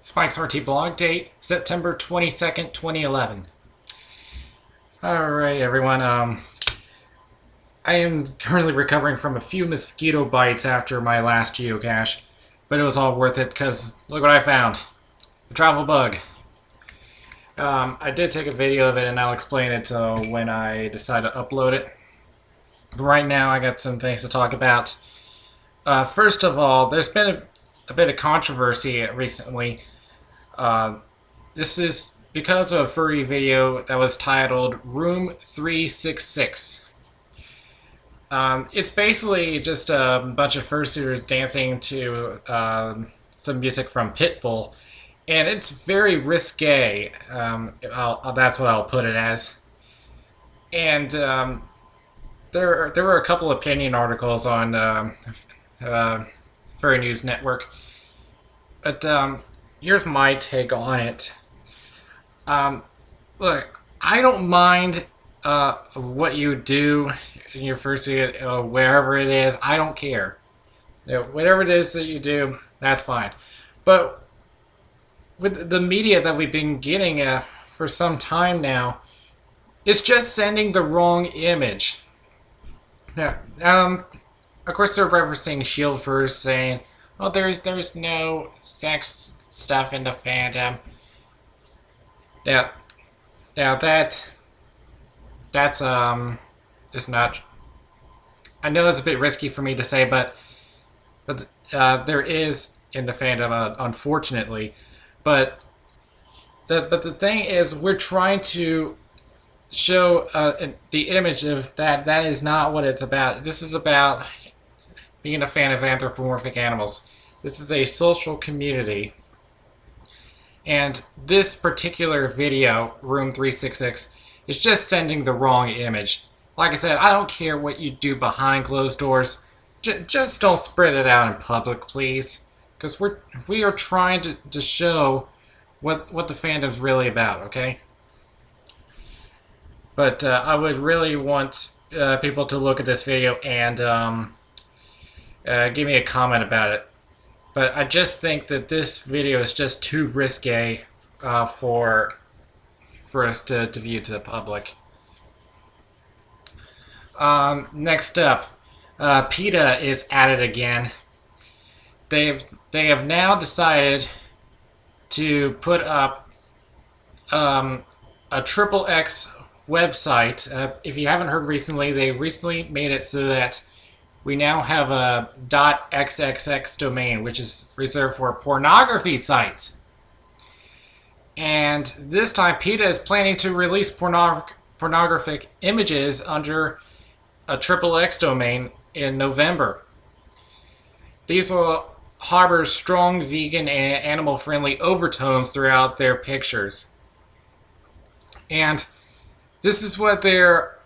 Spike's RT blog date, September 22nd, 2011. Alright everyone, I am currently recovering from a few mosquito bites after my last geocache, but it was all worth it because look what I found. The travel bug. I did take a video of it and I'll explain it when I decide to upload it. But right now I got some things to talk about. First of all, there's been a bit of controversy recently. This is because of a furry video that was titled Room 366. It's basically just a bunch of fursuiters dancing to some music from Pitbull, and it's very risque. That's what I'll put it as. And there were a couple opinion articles on Furry News Network, but here's my take on it. Look, I don't mind what you do in your fursuit, wherever it is. I don't care. Whatever it is that you do, that's fine. But with the media that we've been getting for some time now, it's just sending the wrong image. Yeah. Of course, they're referencing Shield Furs, saying, "Oh, there's no sex stuff in the fandom." Now that's it's not. I know it's a bit risky for me to say, but there is in the fandom, unfortunately. But the thing is, we're trying to show the image of that is not what it's about. This is about being a fan of anthropomorphic animals. This is a social community. And this particular video, Room 366, is just sending the wrong image. Like I said, I don't care what you do behind closed doors. Just don't spread it out in public, please. Because we are trying to show what the fandom's really about, okay? But I would really want people to look at this video and give me a comment about it. But I just think that this video is just too risque for us to view to the public. Next up, PETA is at it again. They have now decided to put up a XXX website. If you haven't heard recently, they recently made it so that we now have a .xxx domain, which is reserved for pornography sites. And this time, PETA is planning to release pornographic images under a XXX domain in November. These will harbor strong vegan and animal-friendly overtones throughout their pictures. And this is what their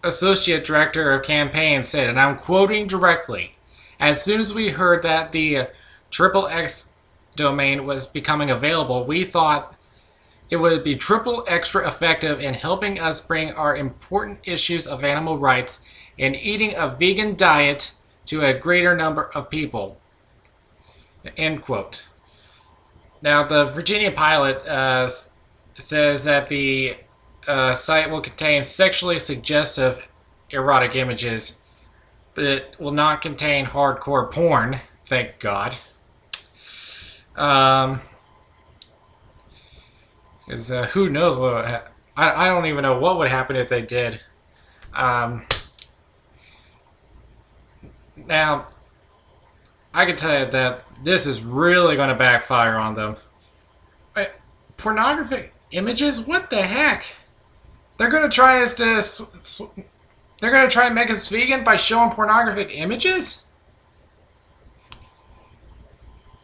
Associate Director of Campaign said, and I'm quoting directly: "As soon as we heard that the XXX domain was becoming available, we thought it would be triple extra effective in helping us bring our important issues of animal rights and eating a vegan diet to a greater number of people." End quote. Now, the Virginia Pilot says that the site will contain sexually suggestive erotic images, but it will not contain hardcore porn, thank God. Who knows what I don't even know what would happen if they did. Now, I can tell you that this is really going to backfire on them. Pornographic images? What the heck? They're going to try they're going to try and make us vegan by showing pornographic images?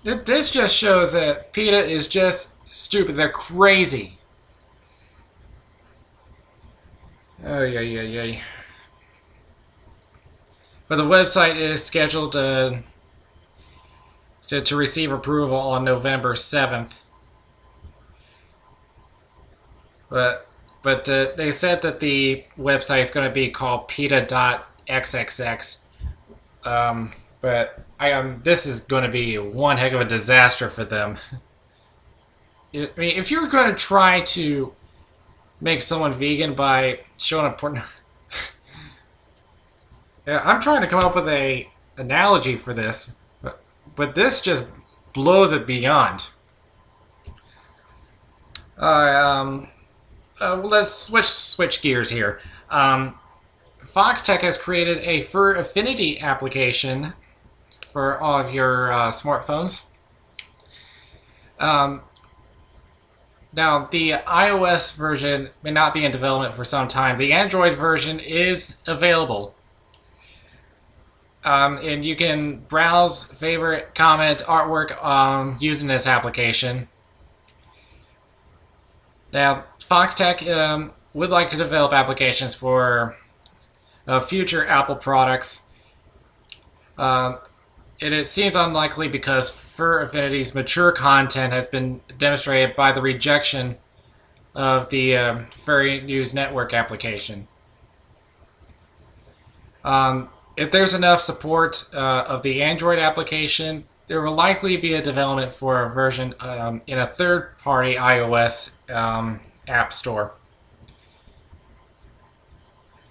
This just shows that PETA is just stupid. They're crazy. Oh, yeah. But the website is scheduled to receive approval on November 7th. But they said that the website is going to be called PETA.xxx. But this is going to be one heck of a disaster for them. I mean, if you're going to try to make someone vegan by showing a porn, I'm trying to come up with a analogy for this, but this just blows it beyond. Let's switch gears here. Foxtech has created a Furaffinity application for all of your smartphones. Now, the iOS version may not be in development for some time. The Android version is available. And you can browse, favorite, comment, artwork using this application. Now, Foxtech would like to develop applications for future Apple products. It seems unlikely because Furaffinity's mature content has been demonstrated by the rejection of the Furry News Network application. If there's enough support of the Android application, there will likely be a development for a version in a third-party iOS app store.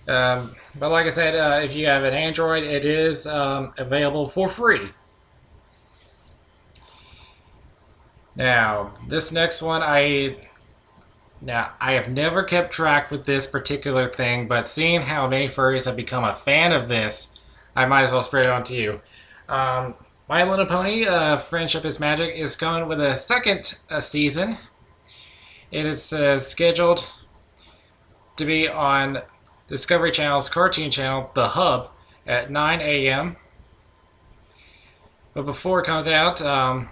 But like I said, if you have an Android, it is available for free. Now, this next one, I have never kept track with this particular thing, but seeing how many furries have become a fan of this, I might as well spread it on to you. My Little Pony, Friendship is Magic, is coming with a second season. It is scheduled to be on Discovery Channel's cartoon channel, The Hub, at 9 a.m. But before it comes out, a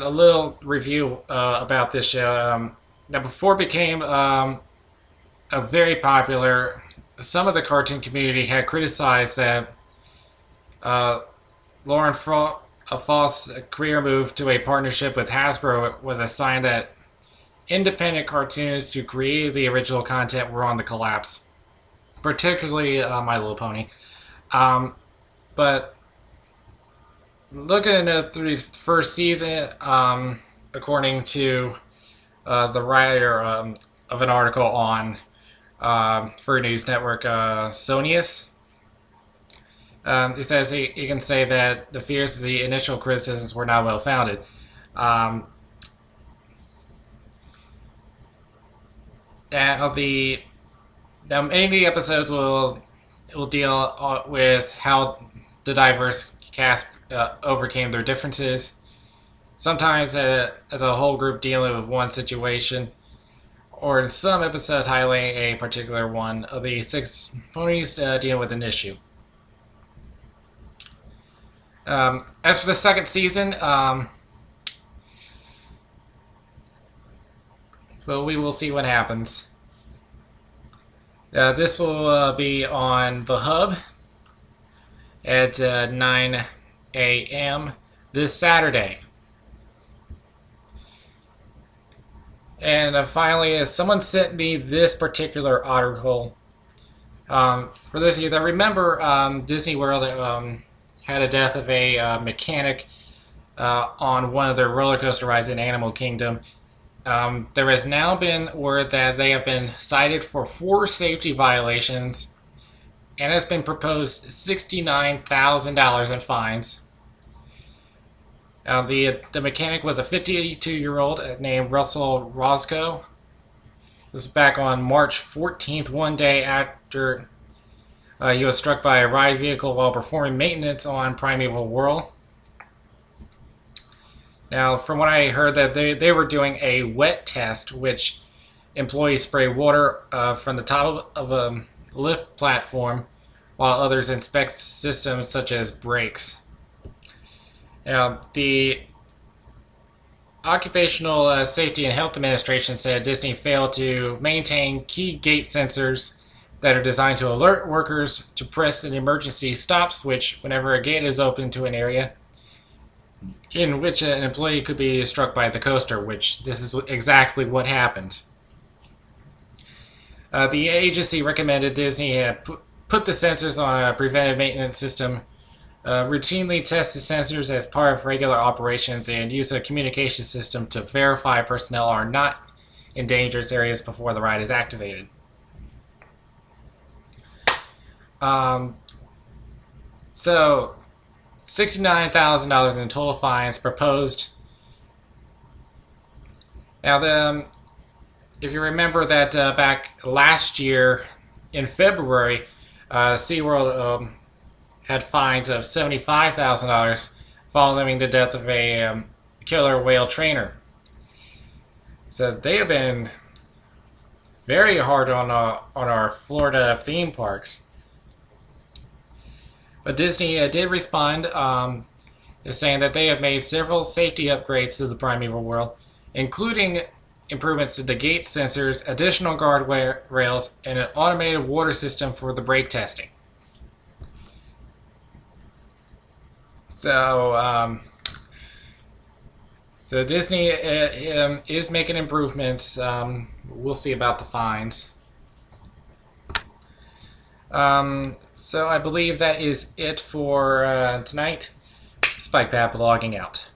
little review about this show. Now, before it became a very popular, some of the cartoon community had criticized that Lauren Faust's career move to a partnership with Hasbro was a sign that independent cartoonists who created the original content were on the collapse, particularly My Little Pony. But looking through the first season, according to the writer of an article on Furry News Network, Sonius, it says he can say that the fears of the initial criticisms were not well founded. Now many of the episodes will deal with how the diverse cast overcame their differences. Sometimes as a whole group dealing with one situation, or in some episodes highlighting a particular one of the 6 ponies dealing with an issue. As for the second season, well, we will see what happens. This will be on The Hub at 9 a.m. this Saturday. And finally, someone sent me this particular article. For those of you that remember, Disney World had a death of a mechanic on one of their roller coaster rides in Animal Kingdom. There has now been word that they have been cited for 4 safety violations and has been proposed $69,000 in fines. The mechanic was a 52-year-old named Russell Roscoe. This was back on March 14th, one day after he was struck by a ride vehicle while performing maintenance on Primeval World. Now, from what I heard, that they were doing a wet test, which employees spray water from the top of a lift platform, while others inspect systems such as brakes. Now, the Occupational Safety and Health Administration said Disney failed to maintain key gate sensors that are designed to alert workers to press an emergency stop switch whenever a gate is open to an area in which an employee could be struck by the coaster, which this is exactly what happened. The agency recommended Disney put the sensors on a preventive maintenance system routinely test the sensors as part of regular operations and use a communication system to verify personnel are not in dangerous areas before the ride is activated. So, $69,000 in total fines proposed. Now, if you remember that back last year in February, SeaWorld had fines of $75,000 following the death of a killer whale trainer. So they have been very hard on our Florida theme parks. But Disney did respond, saying that they have made several safety upgrades to the Primeval World, including improvements to the gate sensors, additional guard rails, and an automated water system for the brake testing. So Disney is making improvements. We'll see about the fines. So I believe that is it for tonight. Spike Pap logging out.